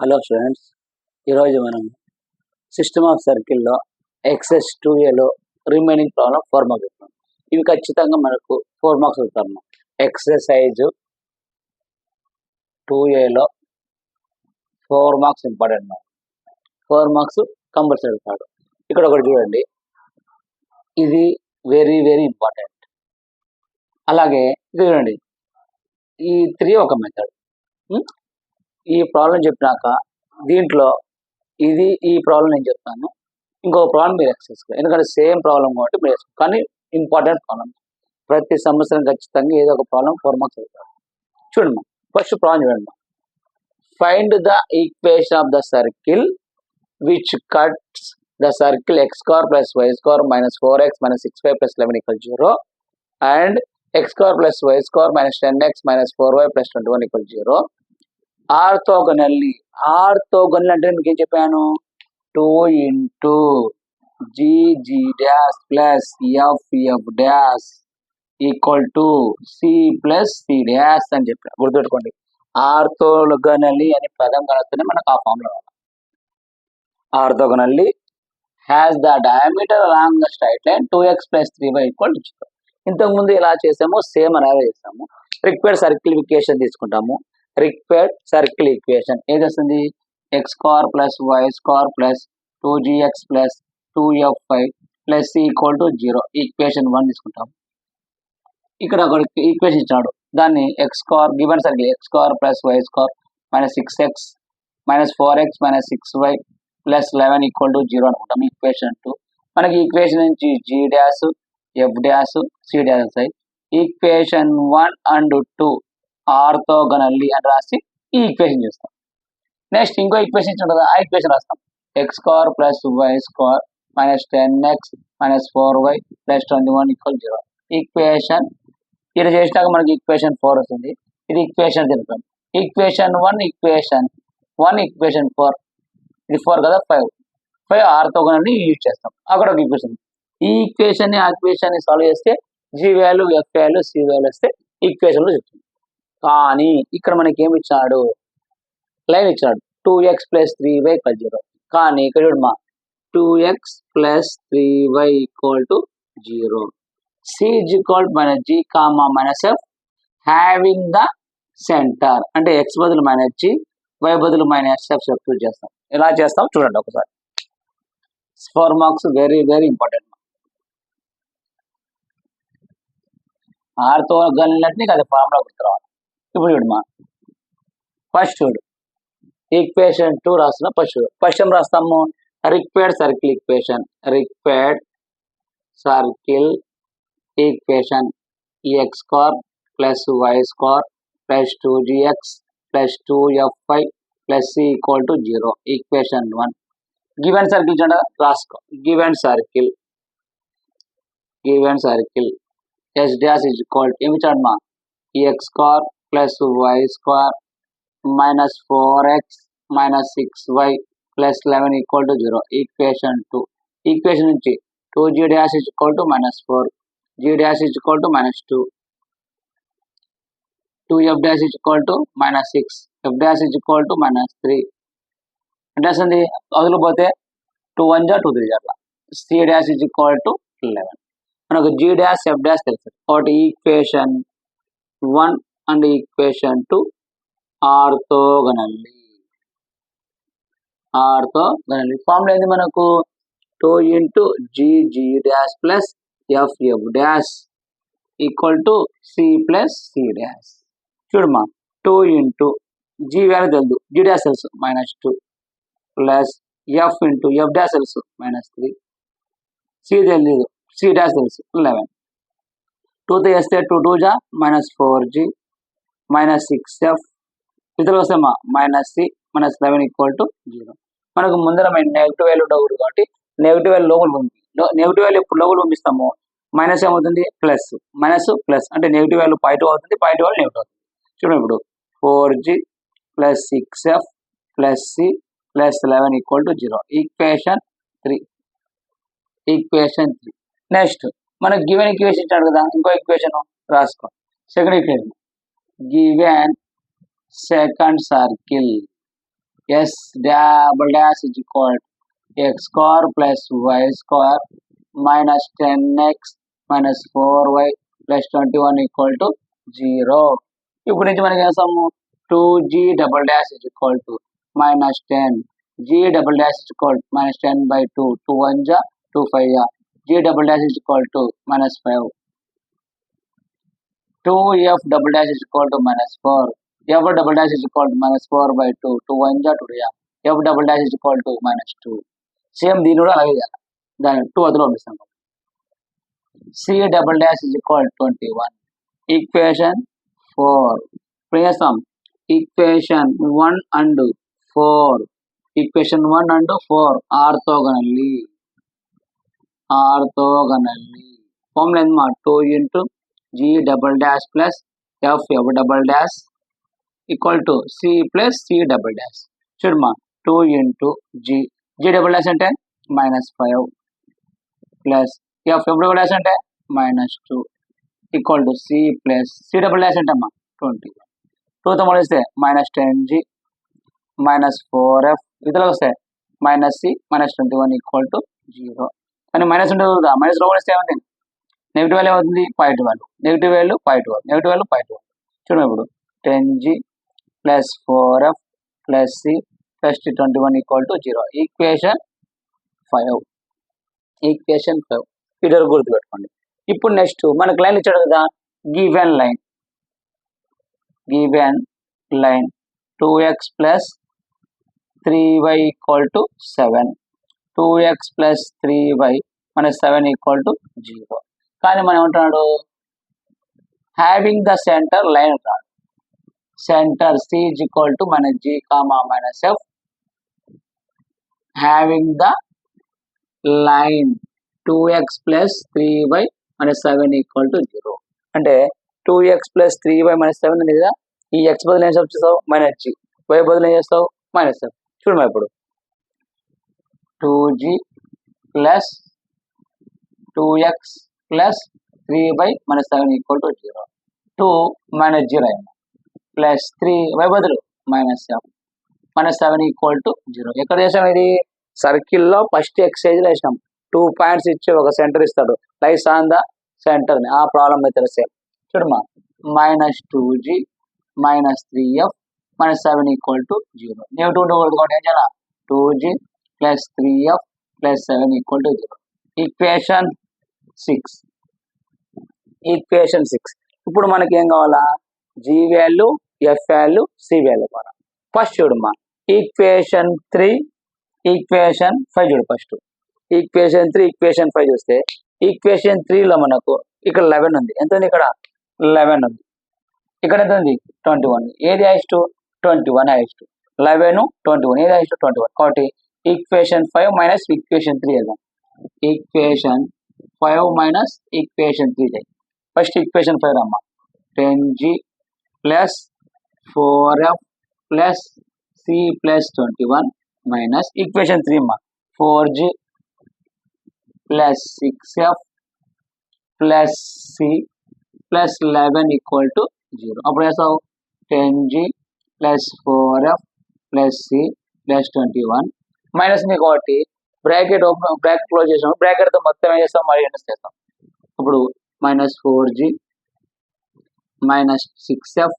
Hello students, ఈరోజు మనం system of సర్కిల్లో ఎక్సెస్ 2ఏలో రిమైనింగ్ ప్రాబ్లం 4 మార్క్స్ చెప్తాం. ఇవి ఖచ్చితంగా మనకు 4 మార్క్స్ చెప్తాము. ఎక్సర్సైజ్ 2ఏలో 4 మార్క్స్ ఇంపార్టెంట్. 4 మార్క్స్ కంపల్సరీ చెప్తాడు. ఇక్కడ ఒకటి చూడండి, ఇది వెరీ వెరీ ఇంపార్టెంట్. అలాగే ఇది చూడండి, ఈ 3 ఒక మెథడ్. ఈ ప్రాబ్లం చెప్పినాక దీంట్లో ఇది ఈ ప్రాబ్లం నేను చెప్తాను, ఇంకో ప్రాబ్లం మీరు ఎక్సెస్, ఎందుకంటే సేమ్ ప్రాబ్లం కాబట్టి మీరు వేసుకో, కానీ ఇంపార్టెంట్ ప్రాబ్లం. ప్రతి సంవత్సరం ఖచ్చితంగా ఏదో ఒక ప్రాబ్లం 4 మార్క్స్ అవుతారు. చూడండి, ఫస్ట్ ప్రాబ్లం చూడండి. Find the equation of the circle which cuts the circle x square plus y square minus 4x minus 6y plus 11 equals 0 and x square plus y square minus 10x minus 4y plus 21 equals 0. ఆర్థోగోనల్లీ అంటే మీకు ఏం చెప్పాను, 2 into g dash plus f dash equal to c plus c dash అని చెప్పాను. గుర్తుపెట్టుకోండి, ఆర్థోగోనల్లీ అనే పదం కలుస్తూనే మనకు ఆ ఫార్ములా రావాలి. Orthogonally has the diameter along the straight line 2x plus 3y equal to 0. ఇంతకుముందు ఎలా చేసామో సేమ్ అలాగే చేస్తాము. రిక్వైర్డ్ సర్కిల్ ఈక్వేషన్ తీసుకుంటాము. రిక్వైర్డ్ సర్కిల్ ఈక్వేషన్ ఏది వస్తుంది, x square plus y square plus 2gx plus 2fy plus c equal to 0. Equation 1 తీసుకుంటాము. ఇక్కడ ఒక ఈక్వేషన్ ఇచ్చాడు, దాన్ని x square given circle x square plus y square minus 6x minus 4x minus 6y plus 11 equal to 0 అనుకుంటాం. Equation 2 మనకి equation నుంచి g dash f dash c dash వస్తాయి. Equation 1 and 2 ఆర్థోగోనల్లీ అని రాసి ఈ ఈక్వేషన్ చేస్తాం. నెక్స్ట్ ఇంకో ఈక్వేషన్ ఇచ్చిన కదా, ఆ ఈక్వేషన్ రాస్తాం. X square plus y square minus 10x minus 4y plus 21 equal 0. Equation ఇది చేసినాక మనకి ఈక్వేషన్ 4 వస్తుంది. ఇది ఈక్వేషన్ తెలుపుతాం. ఈక్వేషన్ 1 ఈక్వేషన్ 4 ఇది 4 కదా, 5 ఆర్థోగోనల్లీ యూజ్ చేస్తాం. అక్కడ ఒక ఈక్వేషన్, ఈ ఈక్వేషన్ ఆ ఈక్వేషన్ సాల్వ్ చేస్తే g value f value c value వస్తే ఈక్వేషన్లో చెప్తుంది. కానీ ఇక్కడ మనకి ఏమి ఇచ్చాడు, లైన్ ఇచ్చాడు 2x ప్లస్ 3y ఈక్వల్ 0. కానీ ఇక్కడ చూడమ్మా 2x plus 3y equal to 0. c is equal to minus g comma minus f having the center అంటే x బదులు మైనస్ g, y బదులు మైనస్ f సబ్స్టిట్యూట్ చేస్తాం. ఎలా చేస్తాం చూడండి ఒకసారి. 4 మార్క్స్ వెరీ వెరీ ఇంపార్టెంట్. ఆర్థోగోనల్లీ కదా ఫార్ములా గుర్తురావాలి. ఇప్పుడు చూడమ్మా, ఫస్ట్ చూడు ఈక్వేషన్ 2 రాస్తున్నా. ఫస్ట్ ఏం రాస్తాము, required circle equation. Required circle equation x square plus y square plus 2gx plus 2fy plus c equal to 0. Equation 1 given circle చూడ రాసుకో. Given circle S dash is equal ఏమి చూడమ్మా, x square plus y square minus 4x minus 6y plus 11 equal to 0. Equation 2 equation నుంచి 2g dash is equal to minus 4, g dash is equal to minus 2, 2f dash is equal to minus 6, f dash is equal to minus 3. అంటే వస్తుంది అదులు పోతే 2 1 2 3 అట్లా. c dash is equal to 11. మనకు g dash f dash తెలుసు. ఒకటి equation 1 and equation 2 ఆర్థోగోనల్లీ. Formula ఏంది మనకు, 2 into g dash plus f dash equal to c plus c dash. చూడమ్మా 2 into g వాల్యూ తెలుసు, g డాష్ తెలుసు minus 2 plus f into f dash తెలుసు minus 3, c తెలియదు, c dash తెలుసు 11. 2తో వేస్తే 2 2 జా మైనస్ 4g మైనస్ 6f ఇతరులు వస్తామా minus c minus 11 equal to 0. మనకు ముందర నెగిటివ్ వాల్యూ ఉండకూడదు కాబట్టి నెగిటివ్ వాల్యూ లోపల పంపి, నెగిటివ్ వాల్యూ ఎప్పుడు లోపల పంపిస్తామో మైనస్ ఏమవుతుంది ప్లస్, మైనస్ ప్లస్ అంటే నెగిటివ్ వాల్యూ పాజిటివ్ అవుతుంది, పాజిటివ్ వాల్యూ నెగిటివ్ అవుతుంది. చూడండి ఇప్పుడు 4g plus 6f plus c plus 11 equal to 0. Equation 3. Next మనకు గివెన్ ఈక్వేషన్ ఇచ్చాడు కదా, ఇంకో ఈక్వేషన్ రాసుకో. Second equation given second circle S double dash is equal to x square plus y square minus 10x minus 4y plus 21 equal to 0. ఇప్పుడు నుంచి మనకి వేసాము 2g double dash is equal to minus 10. G double dash is equal to minus 10 by 2. 2 1 ja, 2 5 ja. G double dash is equal to minus 5. 2f double dash is equal to minus 4. F double dash is equal to minus 4 by 2. 2 1 ja, 2 ja. F double dash is equal to minus 2. Same దీని కూడా అలాగే చేయాలి. దాని 2 అదిలో పంపిస్తాం. C double dash is equal to 21. Equation 4. ఇప్పుడు చేస్తాం equation 1 and 4. Equation 1 and 4 orthogonally. Formula is 2 into g double dash plus f double dash equal to c plus c double dash. Chudma 2 into g double dash ante minus 5 plus f double dash ante minus 2 equal to c plus c double dash ante 20. 2 తో మొదలైతే minus 10g minus 4f ఇదిలో వస్తే minus c minus 21 equal to 0. అని minus ఉంటుంది కదా, minus లో వస్తే ఏమంటే నెగిటివ్ వాల్యూ అవుతుంది, positive value, negative value positive value, negative value positive value. చూడండి ఇప్పుడు 10g plus 4f plus c plus 21 equal to 0. Equation 5. ఇది గుర్తుపెట్టుకోండి. ఇప్పుడు నెక్స్ట్ మనకు లైన్ ఇచ్చాడు కదా, given line 2x plus 3y equal to 7. 2x plus 3y మన 7 equal to 0. కానీ మనం ఏమంటున్నాడు, హ్యావింగ్ ద సెంటర్ లైన్ అంటాడు. Centre c is equal to మన g minus f having the line 2x plus 3y మన 7 equal to 0. అంటే 2x plus 3y minus 7 ఉంది కదా, ఈ x బదులు ఏం చేస్తావు మైనస్ g, y బదులు ఏం చేస్తావు మైనస్ f. చూడమ్మా ఇప్పుడు 2g plus 2x plus 3y minus 7 equal to 0. 2 minus 0 plus 3y బదులు minus f minus 7 equal to 0. ఎక్కడ చేసాం ఇది, సర్కిల్లో ఫస్ట్ ఎక్సైజ్ లో వేసినాం. 2 పాయింట్స్ ఇచ్చి ఒక సెంటర్ ఇస్తాడు, లైస్ ఆన్ ద సెంటర్ ని, ఆ ప్రాబ్లం అయితే సేమ్. చూడమ్మా minus 2g minus 3f minus 7 equal to 0. Negative ఉండకూడదు కాబట్టి ఏం చేయాలి, 2g plus 3f plus 7 equal to 0. Equation 6. ఇప్పుడు మనకి ఏం కావాలా, g value, f value, c value కావాలా. ఫస్ట్ చూడమ్మా ఈక్వేషన్ 3 ఈక్వేషన్ 5 చూడు. ఫస్ట్ ఈక్వేషన్ 3 ఈక్వేషన్ 5 చూస్తే ఈక్వేషన్ 3లో మనకు ఇక్కడ 11 ఉంది. ఎంత ఉంది ఇక్కడ 11 ఉంది. ఇక్కడ ఎంత ఉంది 21. ఏది హైయెస్ట్ 21 హైయెస్ట్. 11 21 ఏది హైయెస్ట్ 21. కాబట్టి ఈక్వేషన్ 5 మైనస్ ఈక్వేషన్ 3 వెళ్దాం. Equation 5 minus equation 3. First equation 5 రమ్మా, 10g plus 4f plus c plus 21 minus equation 3 అమ్మా, 4g plus 6f plus c plus 11 equal to 0. అప్పుడు వేస్తావు 10g plus 4f plus c plus 21 minus మీకు ఒకటి bracket open bracket close చేసాము, bracket తో మొత్తం ఏం చేస్తాం మరి ఎండ్ చేస్తాం. ఇప్పుడు minus 4g minus 6f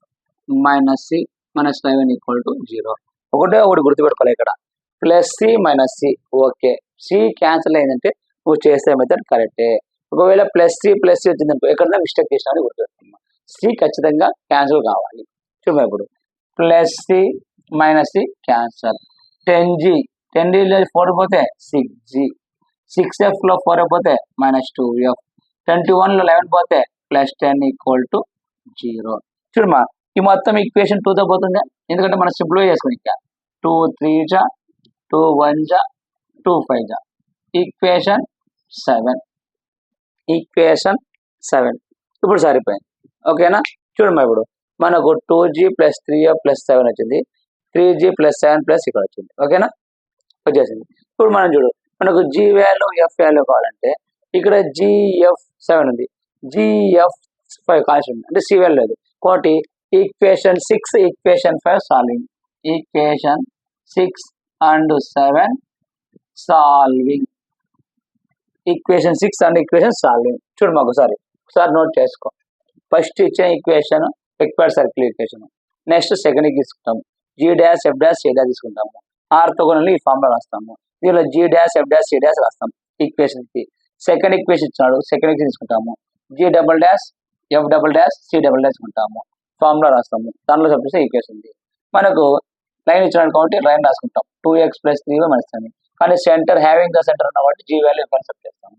minus c minus 11 equal to 0. ఒకటి గుర్తుపెట్టుకోవాలి, ఇక్కడ plus c minus c. Okay, c cancel అయిందంటే నువ్వు చేసే మెథడ్ కరెక్టే. ఒకవేళ ప్లస్ c వచ్చిందనుకో ఎక్కడన్నా మిస్టేక్ చేసినా గుర్తుపెట్టుకున్నాం. c ఖచ్చితంగా క్యాన్సిల్ కావాలి. చూద్దాం ఇప్పుడు plus c minus c cancel. 10g 4 పోతే 6g, 6f లో 4 పోతే మైనస్ 2f, 21 లో 11 పోతే ప్లస్ 10 ఈక్వల్ టు 0. చూడమ్మా ఈ మొత్తం ఈక్వేషన్ 2తో పోతుందా, ఎందుకంటే మనం సింప్లిఫై చేసుకుని 2 3 జా 2 1 జా 2 5 జా. ఈక్వేషన్ 7 ఇప్పుడు సరిపోయింది. ఓకేనా, చూడమ్మా ఇప్పుడు మనకు 2g ప్లస్ 3f ప్లస్ 7 వచ్చింది, 3g ప్లస్ 7 ప్లస్ ఇక్కడ వచ్చింది. ఓకేనా, వచ్చేసింది. ఇప్పుడు మనం చూడు, మనకు g వాల్యూ f వాల్యూ కావాలంటే ఇక్కడ gf7 ఉంది, gf5 కాన్స్టెంట్ అంటే c వాల్యూ లేదు. కాబట్టి equation 6 equation 5 solving. Equation 6 and 7 solving. Equation 6 and equation solving. చూడు మాకు ఒకసారి నోట్ చేసుకో. ఫస్ట్ ఇచ్చిన equation required circle equation. Next second తీసుకుంటాము, G dash F dash A dash తీసుకుంటాము. ఆర్తోగోనల్ ఈ ఫార్ములా రాస్తాము. దీనిలో G dash F dash A dash రాస్తాము ఈక్వేషన్ కి. సెకండ్ ఈక్వేషన్ ఇచ్చినాడు, సెకండ్ ఈక్వేషన్ తీసుకుంటాము. G double dash F double dash C double dash తీసుకుంటాము, ఫార్ములా రాస్తాము. దానిలో సబ్జెక్ట్ ఈక్వేషన్ ఉంది. మనకు లైన్ ఇచ్చినాడు కాబట్టి లైన్ రాసుకుంటాం. 2x + 3y మనస్తుంది. కానీ సెంటర్ హ్యావింగ్ ద సెంటర్ ఉన్న కాబట్టి జీ వాల్యూ కన్సెప్ట్ చేస్తాము.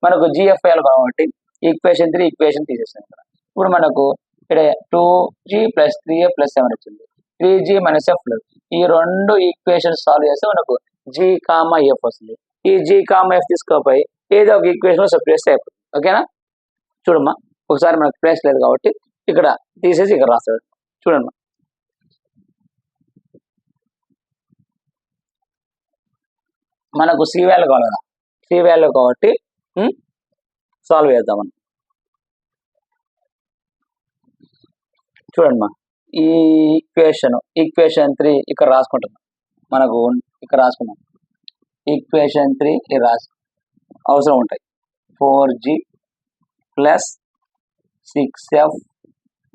మనకు జిఎఫ్ఐఎల్ కాబట్టి ఈక్వేషన్ 3 ఈక్వేషన్ తీసేస్తాం. ఇప్పుడు మనకు ఇక్కడ 2g + 3a + 7 వచ్చింది. 3g - f ఈ రెండు ఈక్వేషన్ సాల్వ్ చేస్తే మనకు g, f వస్తుంది. ఈ g, f తీసుకోపోయి ఏదో ఒక ఈక్వేషన్ లో సబ్స్టిట్యూట్ చేస్తే అయిపోతుంది. ఓకేనా? చూడమ్మా, ఒకసారి మనకు ప్లేస్ లేదు కాబట్టి ఇక్కడ తీసేసి ఇక్కడ రాస్తాడు. చూడమ్మా, మనకు సి వాల్యూ కావాలి కదా, సి వాల్యూ కాబట్టి సాల్వ్ చేద్దాం మనం. చూడండి మా, ఈ ఈక్వేషన్ 3 ఇక్కడ రాసుకుంటున్నాం. మనకు ఇక్కడ రాసుకున్నాం ఈక్వేషన్ 3 ఇది రాసు అవసరం ఉంటాయి. 4g + 6f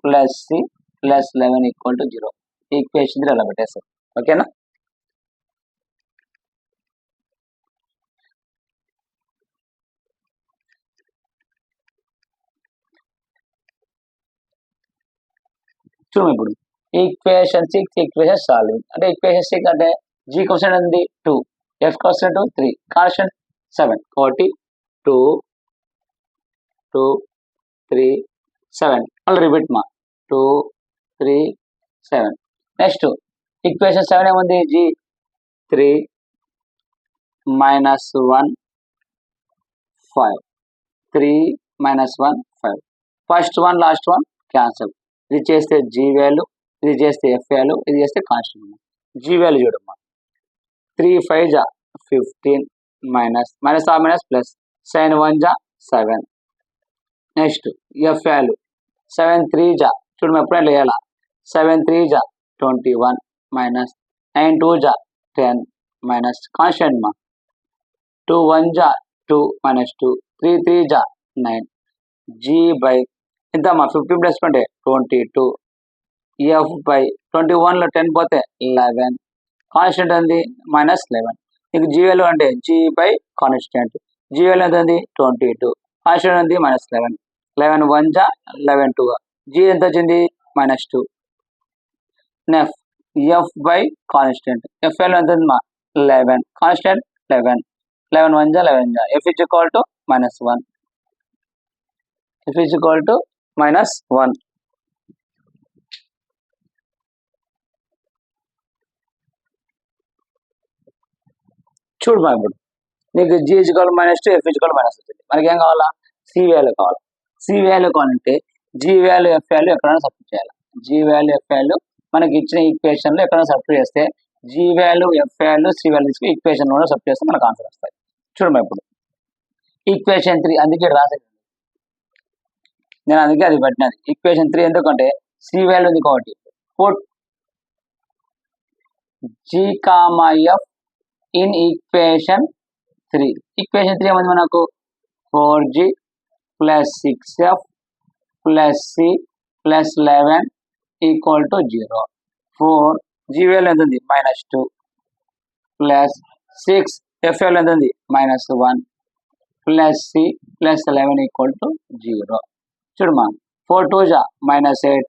+ c + 11 = 0. ఈక్వేషన్ 3 అలా పెట్టేస్తాం. ఓకేనా? చూడు ఇప్పుడు ఈక్వేషన్ 6 ఈక్వేషన్ సాల్వింగ్ అంటే ఈక్వేషన్ 6 అంటే g క్వశ్చన్ ఉంది 2, f క్వశ్చన్ 3, కాన్స్టెంట్ 7 కాబట్టి 2 2 3 7 మళ్ళీ రిపీట్ మా 2 3 7. నెక్స్ట్ ఈక్వేషన్ 7 ఏముంది, g 3 - 1 5 3 - 1 5. First one last one cancel. ఇది చేస్తే జీ వాల్యూ, ఇది చేస్తే ఎఫ్ వాల్యూ, ఇది చేస్తే కాన్స్టెంట్. జీ వాల్యూ చూడమ్మా, 3 × 5 = 15 -+ sin 1 = 7. నెక్స్ట్ ఎఫ్ వాల్యూ 7 × 3 = చూడమ్మా, ఎప్పుడైనా వేయాలా 7 × 3 = 21 -9 × 2 = 10 కాన్స్టెంట్ మా 2 × 1 = 2 -2 3 × 3 = 9. జీ బై ఎంత మా 15 + 20 22. ఎఫ్ బై 21లో 10 పోతే 11. కాన్స్టెంట్ ఉంది -11. నీకు జీ వాల్యూ అంటే G by constant. G value ఎంత ఉంది 22. కాన్స్టెంట్ ఉంది -11. 11 × 1 = 11 2. జీ ఎంత వచ్చింది -2. నెఫ్ F by constant. F value ఎంత ఉంది మా 11. కాన్స్టెంట్ 11. 11 1 = 11. ఎఫ్ = -1. ఎఫ్ = -1. చూడు మా, ఇప్పుడు నీకు g = -2, f = -2 వచ్చింది. మనకి ఏం కావాలా, సి వాల్యూ కావాలి. సి వాల్యూ కావాలంటే జీ వాల్యూ ఎఫ్ వాల్యూ ఎక్కడైనా సబ్స్టిట్యూట్ చేయాలి. జీ వాల్యూ ఎఫ్ వాల్యూ మనకి ఇచ్చిన ఈక్వేషన్ లో ఎక్కడైనా సబ్స్టిట్యూట్ చేస్తే G value F value C value తీసుకుని ఈక్వేషన్ లో సబ్స్టిట్యూట్ చేస్తే మనకు ఆన్సర్ వస్తాయి. చూడమ్మా, ఇప్పుడు ఈక్వేషన్ 3 అందుకే రాసేది నేను, అందుకే అది పెట్టినది ఈక్వేషన్ 3. ఎందుకంటే సి వాల్యూ ఉంది కాబట్టి G, F in equation 3. Equation 3 ఏమైంది మనకు 4g + 6f + c + 11 = 0. 4 g value ఎంత ఉంది -2 + 6 f వాల్యూ ఎంత ఉంది -1 + c + 11 = 0. చూడమ్మా, 4 2 = -8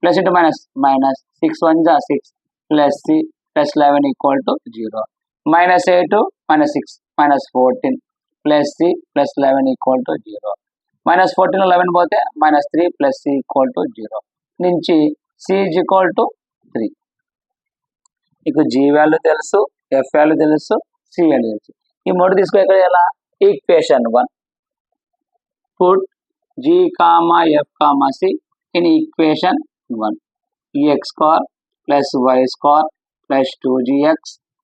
plus into minus 6 1 = 6 + c + 11 = 0. -8 -6 -14 + c + 11 = 0. -14 11 పోతే -3 + c = 0 నుంచి c = 3. మీకు g వాల్యూ తెలుసు, f వాల్యూ తెలుసు, c వాల్యూ తెలుసు. ఈ మూడు తీసుకుని ఎక్కడ చేయాలా, equation 1 put g, f, c in equation 1. x² + y² + 2gx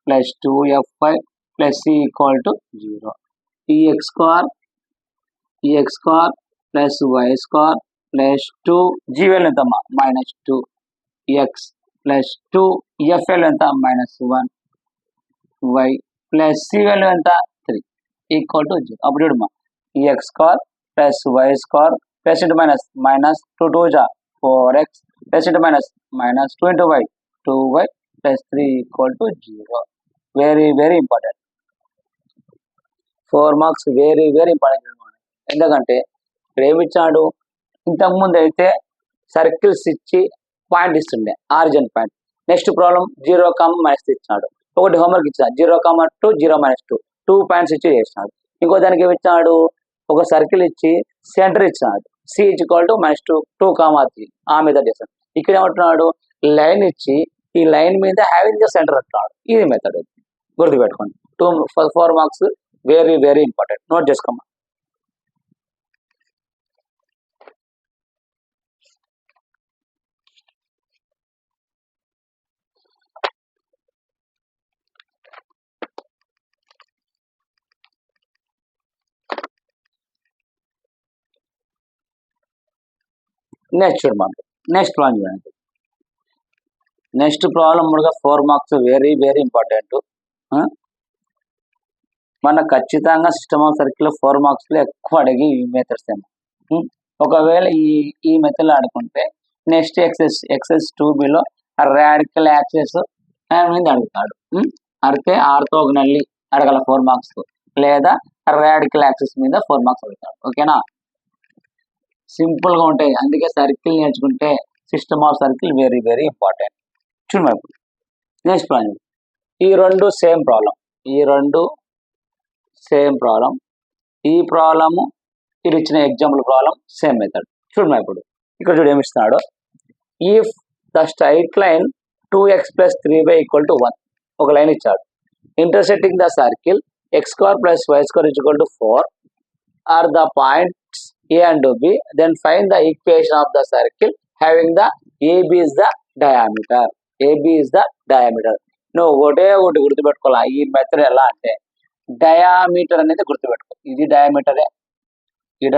+ 2fy + c = 0. x² + y² + 2 g value ఎంత -2 x + 2 f వాల్యూ ఎంత -1 వై ప్లస్ సి వాల్యూ ఎంత 3 ఈక్వల్ టు 0. అప్పుడు చూడమ్మా ఈ x square plus y square plus into minus minus 2 2 జా 4x plus into minus minus 2 into y 2y plus 3 equal to 0. Very very important. 4 marks very very important అనమాట. ఎందుకంటే ఇక్కడ ఏమి ఇచ్చాడు, ఇంతకుముందు అయితే సర్కిల్స్ ఇచ్చి పాయింట్ ఇస్తుండే ఆరిజిన్ పాయింట్. నెక్స్ట్ ప్రాబ్లం 0, -3 ఇచ్చినాడు. ఒకటి హోంవర్క్ ఇచ్చాడు 0, 2 0 -2 2 పాయింట్స్ ఇచ్చి చేసినాడు. ఇంకో దానికి ఏమి ఇచ్చాడు, ఒక సర్కిల్ ఇచ్చి సెంటర్ ఇచ్చినాడు సి ఈక్వల్ టు -2 2, 3 ఆ మెథడ్ చేస్తాడు. ఇక్కడ ఏమంటున్నాడు, లైన్ ఇచ్చి ఈ లైన్ మీద హ్యావింగ్ ద సెంటర్ అంటున్నాడు. ఇది మెథడ్ గుర్తుపెట్టుకోండి. 4 marks very very important. Note చేసుకోమా. నెక్స్ట్ చూడమంటారు. నెక్స్ట్ ప్రాబ్లం చూడండి. నెక్స్ట్ ప్రాబ్లం కూడా 4 మార్క్స్ వెరీ వెరీ ఇంపార్టెంట్. మన ఖచ్చితంగా సిస్టమ్ ఆఫ్ సర్కిల్ 4 మార్క్స్లో ఎక్కువ అడిగి ఈ మెథడ్స్ ఏమో. ఒకవేళ ఈ మెథడ్లో ఆడుకుంటే నెక్స్ట్ ఎక్సెస్ 2Bలో రాడికల్ యాక్సెస్ మీద అడుగుతాడు. అడిగితే ఆర్థోగనల్లీ అడగల 4 మార్క్స్, లేదా రాడికల్ యాక్సెస్ మీద 4 మార్క్స్ అడుగుతాడు. ఓకేనా, సింపుల్గా ఉంటాయి. అందుకే సర్కిల్ నేర్చుకుంటే system of circle very very important. చూడండి ఇప్పుడు నెక్స్ట్ ప్రాబ్లం. ఈ రెండు సేమ్ ప్రాబ్లం. ఈ ప్రాబ్లము ఇది ఇచ్చిన ఎగ్జాంపుల్ ప్రాబ్లం సేమ్ మెథడ్. చూడండి ఇప్పుడు ఇక్కడ చూడు ఏమి ఇస్తున్నాడు. If the straight line 2x + 3y = 1 ఒక లైన్ ఇచ్చాడు. Intersecting the circle x² + y² = 4 are the points A and B, then find the equation of the circle having the AB is the diameter. నువ్వు ఒకటి గుర్తుపెట్టుకోవాలి. ఈ method ఎలా అంటే diameter అనేది గుర్తుపెట్టుకో. ఇది డయామీటరే,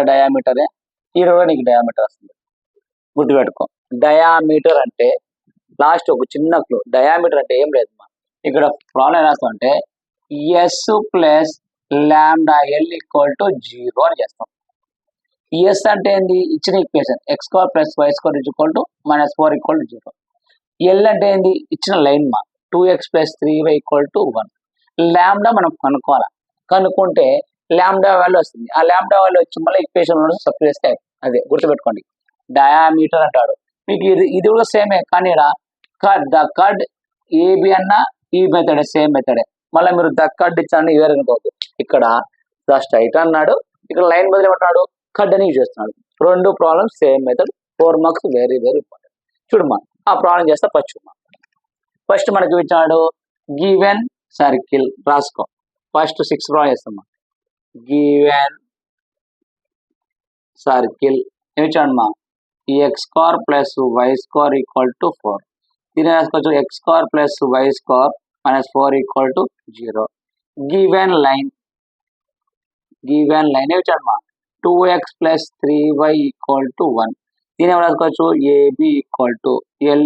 డయామీటరే, కూడా నీకు డయామీటర్ వస్తుంది. గుర్తుపెట్టుకో. డయామీటర్ అంటే లాస్ట్ ఒక చిన్న క్లూ. డయామీటర్ అంటే ఏం లేదు, ఇక్కడ ప్రాబ్లం ఎలా రాస్తామంటే S + λl = 0 అని చేస్తాం. ఎస్ అంటే ఏంది, ఇచ్చిన ఈక్వేషన్ x² + y² = -4 = 0. ఎల్ అంటే ఏంది, ఇచ్చిన లైన్ 2x + 3y = 1. లాంబ్డా మనం కనుక్కుంటే లాంబ్డా వాల్యూ వస్తుంది. ఆ లాంబ్డా వాల్యూ వచ్చి మళ్ళీ ఈక్వేషన్ సబ్స్టిట్యూట్ చేస్తే అదే గుర్తుపెట్టుకోండి. డయామీటర్ అంటాడు. మీకు ఇది కూడా సేమే, కానీ కడ్ ఏబి అన్న ఈ మెథడే, సేమ్ మెథడే. మళ్ళీ మీరు కడ్ ఇచ్చాను వేరే అనుకోవద్దు. ఇక్కడ స్ట్రైట్ అన్నాడు, ఇక్కడ లైన్ బదులు ఏమంటున్నాడు, కడ్ అని యూజ్ చేస్తున్నాడు. రెండు problems same method. 4 marks very very important. చూడమ్మా ఆ ప్రాబ్లం చేస్తా. ఫస్ట్ మనకి ఇచ్చాడు గివెన్ సర్కిల్. రాసుకో. ఫస్ట్ 6 ప్రాబ్లం చేస్తామా. గివెన్ సర్కిల్ ఏమి ఇచ్చాడమ్మా, x² + y² = 4. దీన్ని రాసుకోవచ్చు x² + y² - 4 = 0. గివెన్ లైన్ ఏమి ఇచ్చాడమ్మా, 2x + 3y = 1. దీని ఏమైనా రాసుకోవచ్చు AB = L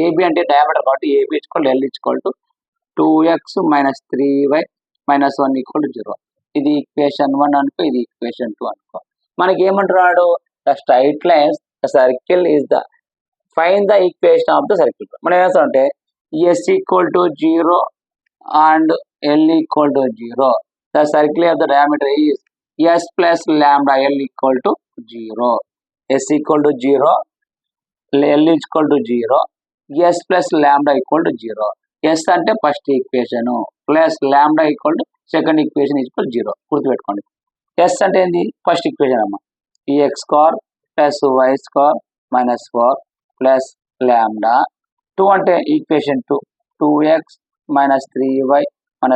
AB అంటే డయామీటర్ కాబట్టి AB = L = 2x - 3y - 1 = 0. ఇది ఈక్వేషన్ 1 అనుకో, ఇది ఈక్వేషన్ 2 అనుకో. మనకి ఏమంటున్నాడు, the straight lines the circle is the find the equation of the circle. మనం ఏం చేస్తామంటే S = 0 and L = 0. The circle of the diameter is S + λl = 0. S = 0, L = 0, S + λ = 0. S అంటే first equation plus lambda = second equation = 0. గుర్తుపెట్టుకోండి. S అంటే ఏంది, first equation అమ్మ. ఈ x² + y² - 4 plus lambda. 2 అంటే ఈక్వేషన్ 2, 2x - 3y - 1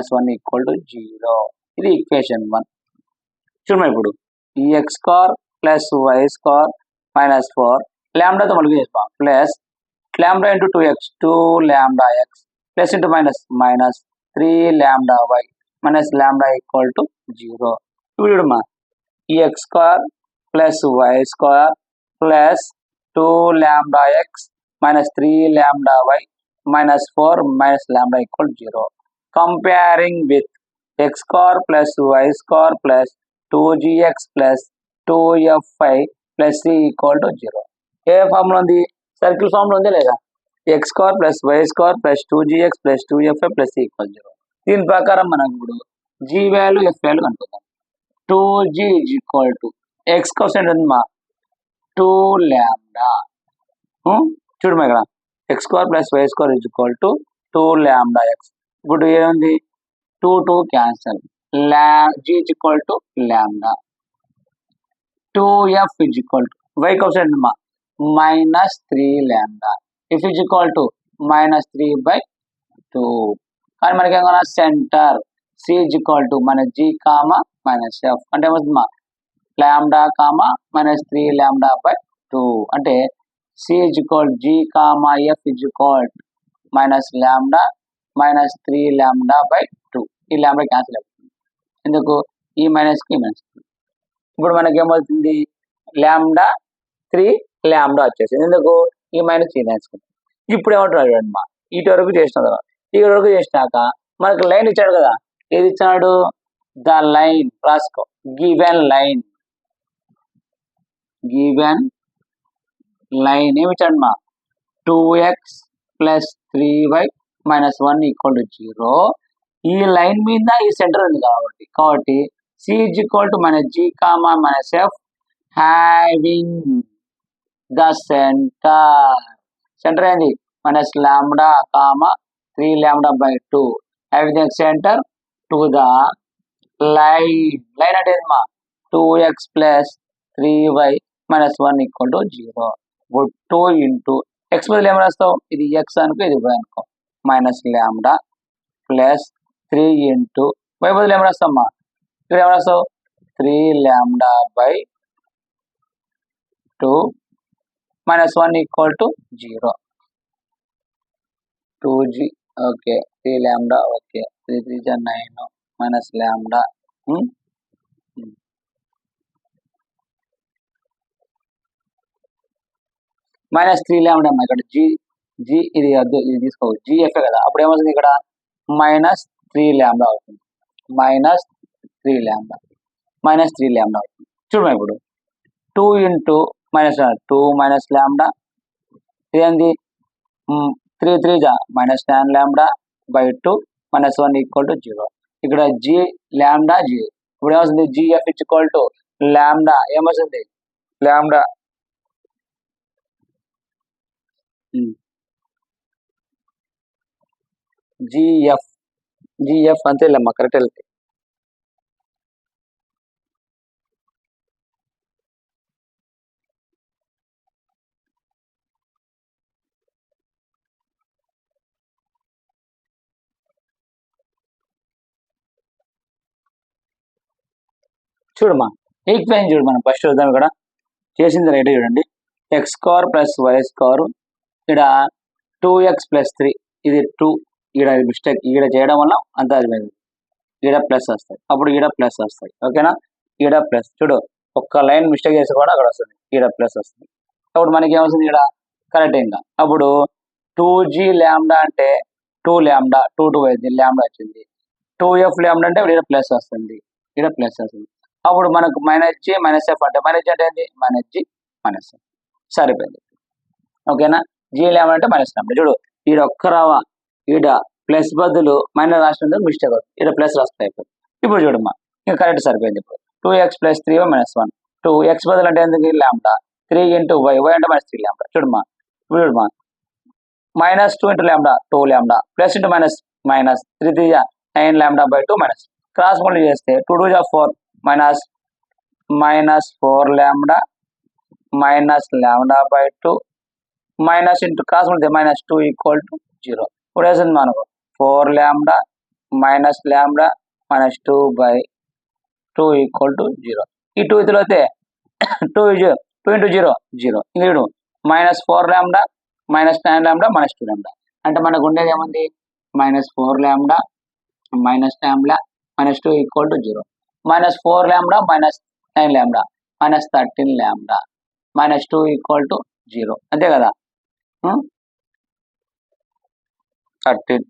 = 0. ఇది equation 1. చూడమ్మా ఇప్పుడు ఈ x² + y² - 4 లాంబ్డాతో మళ్ళీ చేస్తాం plus lambda × 2x 2λx plus into minus 3λy - lambda = 0. ఇప్పుడు చూడమ్మా ఈ x² + y² plus 2λx - 3λy - 4 - lambda = 0. Comparing with x square plus y square plus 2gx plus 2fy plus C equal to 0. ఏ formula ఉంది? Circle formula ఉంది లేదా? X square plus y square plus 2gx plus 2fy plus C equal 0. దీని ప్రకారం మనం ఇప్పుడు G value F value కనుక్కుందాం. 2g is equal to x coefficient ఉందమ్మా 2 లాంబ్డా. చూడమ్మా ఇక్కడ x square plus y square is equal to 2 lambda x. ఇప్పుడు ఏముంది? 2 cancel. G is equal to lambda. 2f is equal to y coefficient ఉందమ్మా -3 lambda. F is equal to -3/2. కానీ మనకి ఏమన్నా center C is equal to మన G comma minus F అంటే ఏమవుతుందమ్మా lambda comma -3 లాంబ్డా/2 అంటే C is equal G comma F is equal minus lambda -3 లాంబ్డా/2. ఈ లాంబ్డా క్యాన్సిల్ అవుతుంది. ఎందుకు? ఈ మైనస్కి ఈ మైనస్. ఇప్పుడు మనకి ఏమవుతుంది? లాంబ్డా 3 లాంబ్డా వచ్చేసింది. ఎందుకు? ఈ మైనస్ ఈ మైనస్. ఇప్పుడు ఏమంటున్నాడు అమ్మా ఇటు వరకు చేసిన తర్వాత ఈ వరకు చేసినాక మనకు లైన్ ఇచ్చాడు కదా. ఏది ఇచ్చాడు? ద లైన్ రాసుకో. గివెన్ లైన్ ఏమి ఇచ్చాడు మా 2x plus 3y minus 1 equal to 0. ఈ లైన్ మీద ఈ సెంటర్ ఉంది కాబట్టి సి ఈజ్ ఈక్వల్ టు మన G comma minus F having the centre ఏంది? Minus lambda comma 3 lambda having the centre to the line అంటే ఏందమ్మా 2x plus 3y minus 1 equal to 0. 2 into X బదులు ఏం రాస్తావు? ఇది ఎక్స్ అనుకో, ఇది వై అనుకో. Minus lambda plus 3 into Y బదులు ఏం రాస్తామ్మా? ఇక్కడ ఏం రాస్తావు? 3 lambda minus 1 equal to 0. 2g okay 3 lambda okay 3 3 9 minus lambda -3 lambda అమ్మా. ఇక్కడ జీ ఇది వద్దు, ఇది తీసుకో. జిఎఫ్ కదా. అప్పుడు ఏమవుతుంది? ఇక్కడ -3 లాంబ్డా అవుతుంది. -3 లాంబ్డా అవుతుంది. చూడమ్మా ఇప్పుడు 2 ఇంటూ -2 మైనస్ లాంబ్డా ఇదేంది 3 3 -10 లాంబ్డా/2 మైనస్ 1 ఈక్వల్ టు 0. ఇక్కడ జీ లాంబ్డా జీ. ఇప్పుడు ఏమవుతుంది? జిఎఫ్ ఈక్వల్ టు లాంబ్డా ఏమవుతుంది? లాంబ్డా జిఎఫ్ అంతేలేమ్మా కరెక్ట్ వెళ్తే. చూడమ్మా ఈక్వేషన్ చూడు. మనం ఫస్ట్ చూద్దాం. ఇక్కడ చేసింది రైట్ చూడండి. X square plus y square ఇక్కడ 2x ప్లస్ 3 ఇది 2 ఈడ మిస్టేక్ ఈడ చేయడం వల్ల అంత అది ఈడ ప్లస్ వస్తాయి. అప్పుడు ఈడ ప్లస్ వస్తాయి. ఓకేనా? ఈడ ప్లస్ చూడు ఒక్క లైన్ మిస్టేక్ చేసి కూడా అక్కడ వస్తుంది. ఈడ ప్లస్ వస్తుంది. అప్పుడు మనకి ఏమవుతుంది? ఇక్కడ కరెక్ట్ ఇంకా. అప్పుడు 2g లాంబ్డా అంటే 2 లాంబ్డా 2 2 అయింది లాంబ్డా వచ్చింది. 2f లాంబ్డా అంటే ఈడ ప్లస్ వస్తుంది. ఈడ ప్లస్ వస్తుంది. అప్పుడు మనకు -g -f అంటే -g అంటే ఏంటి? -g -f సరిపోయింది. ఓకేనా? జీ లాంబ్డా అంటే మైనస్ లాంబ్డా. చూడు ఈడ ఒక్క రావా ఈడ ప్లస్ బదులు మైనస్ రాసినందుకు మిస్టేక్ అవుతుంది. ఈడ ప్లస్ రాస్తే అయిపోతుంది. ఇప్పుడు చూడమ్మా ఇంకా కరెక్ట్ సరిపోయింది. ఇప్పుడు 2x plus 3y minus 1 2x బదులు అంటే ఎందుకు? లాంబ్డా 3 ఇంటూ వై అంటే -3 లాంబ్డా. చూడమ్మా ఇప్పుడు చూడమ్మా -2 into lambda 2 lambda plus into minus 3 3 9 lambda minus cross multi చేస్తే 2 2 4 -4 lambda minus lambda minus into cross multi -2 equal to 0. ఇప్పుడు వేసింది మనకు 4 lambda minus lambda -2/2 equal to 0. ఈ 2 ఇదిలో అయితే 2 ఇంటూ 0 0. ఇంకా -4 లాంబ్డా -9 లాంబ్డా -2 లాంబ్డా అంటే మనకు ఉండేది ఏముంది? -4 lambda -2 equal to 0. -4 lambda -9 lambda -13 lambda -2 equal to 0. అంతే కదా? 13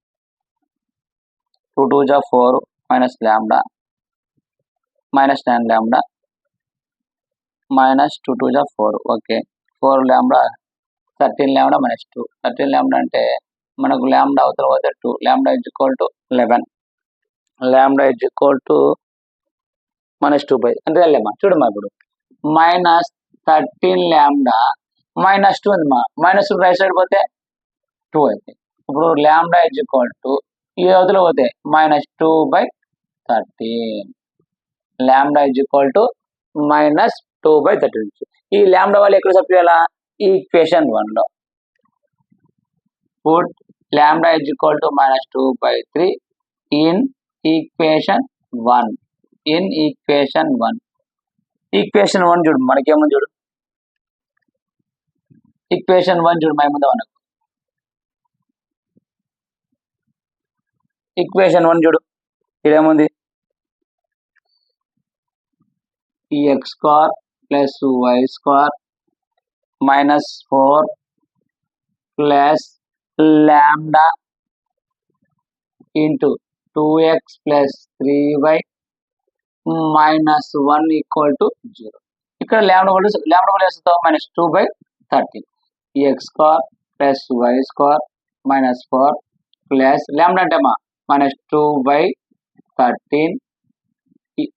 2 2 जा 4 minus lambda minus 9 lambda minus 2 2 जा 4 okay 4 lambda 13 lambda minus 2 13 lambda అంటే మనకు lambda అవతల పోతే 2 lambda is equal to 11 lambda is equal to minus 2 by అంటే వెళ్ళమ్మా చూడమ్మా ఇప్పుడు minus 13 lambda minus 2 ఉందమ్మా minus 2 రైట్ సైడ్ పోతే 2 అయితే ఇప్పుడు lambda is equal to ఈ అవతల పోతే minus 2 by 13 lambda is equal to minus 2 by 13 ఈ lambda వాళ్ళు ఎక్కడ సబ్స్టిట్యూట్ చేయాలా ఈ ఈక్వేషన్ 1 లో put lambda is equal to minus 2 by 3 in equation 1 in equation 1 equation 1 చూడు మనకేమో చూడు ఈక్వేషన్ 1 చూడు మేముందా మనకు ఈక్వేషన్ 1 చూడు ఇదేముంది x square plus y square minus 4 plus lambda into 2x plus 3y minus 1 equal to 0 ఇక్కడ లాంబ్డా వేస్తాం minus 2 by 13 x square plus y square minus 4 plus lambda అంటే minus 2 by 13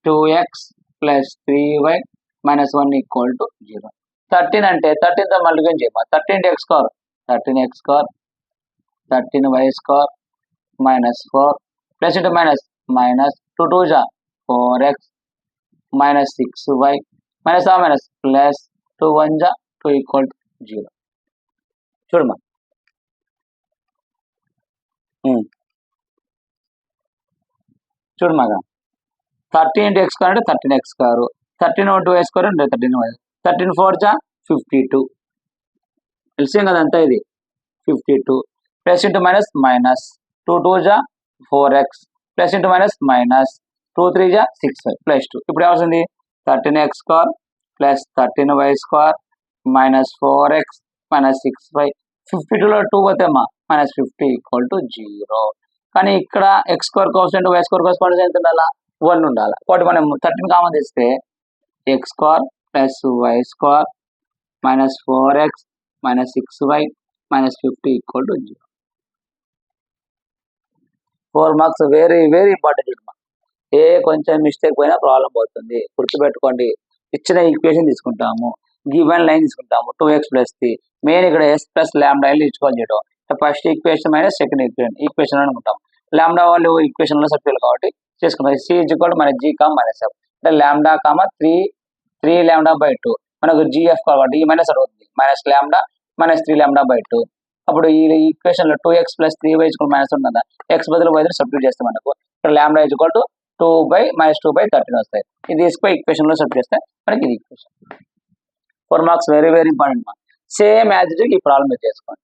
2x plus 3y minus 1 equal to 0 13 అంటే 13 తో multiply చేయమా 13 x square 13x square 13y square minus 4 plus into minus minus 2 2 जा 4x minus 6y minus a minus plus 2 1 जा 2 equal to 0 చూడమ్మా చూడమాగా 13 into x square అంటే 13x square 13 into y square అంటే 13y 13 4 जा 52 LCM కదా అంతా ఇది 52 ప్లస్ ఇంటూ మైనస్ మైనస్ 2 2 जा 4x plus into minus minus 2 3 जा 6y ప్లస్ 2 ఇప్పుడు ఏమవుతుంది 13x square plus 13y square minus 4x minus 6y 52 లో 2 పోతే మైనస్ 50 ఈక్వల్ టు 0 కానీ ఇక్కడ x square coefficient y square coefficient ఎంత ఉండాలా 1 ఉండాలి కాబట్టి మనం 13 కామన్ తీస్తే x square plus y square minus 4x minus 6y minus 50 equal to 0 4 marks very very important ఏ కొంచెం మిస్టేక్ పోయినా ప్రాబ్లం అవుతుంది గుర్తుపెట్టుకోండి ఇచ్చిన ఈక్వేషన్ తీసుకుంటాము గివెన్ లైన్ తీసుకుంటాము 2x ప్లస్ 3 మెయిన్ ఇక్కడ s ప్లస్ లాంబ్డా ఇచ్చుకోవాలి చేయడం first equation minus second equation అనుకుంటాం లాంబ్డా వాళ్ళు ఈక్వేషన్ లో సబ్స్టిట్యూట్ కాబట్టి చేసుకుంటాం c ఈజ్ ఈక్వల్ టు మన g కామ మైనస్ f అంటే లాంబ్డా కామ 3 లాంబ్డా బై 2 మనకు gf కాబట్టి ఈ మైనస్ అవుతుంది minus lambda minus 3 lambda by 2 అప్పుడు ఈ ఈక్వేషన్ లో 2x plus 3y equal minus ఉంది కదా x బదులు y సబ్స్టిట్యూట్ చేస్తే మనకు ఇక్కడ lambda is equal to 2 by minus 2 by 13 వస్తాయి ఇది తీసుకొని ఈక్వేషన్ లో సబ్స్టిట్యూట్ చేస్తే మనకి ఇది equation 4 marks very very important same as it ఈ ప్రాబ్లం చేసుకోండి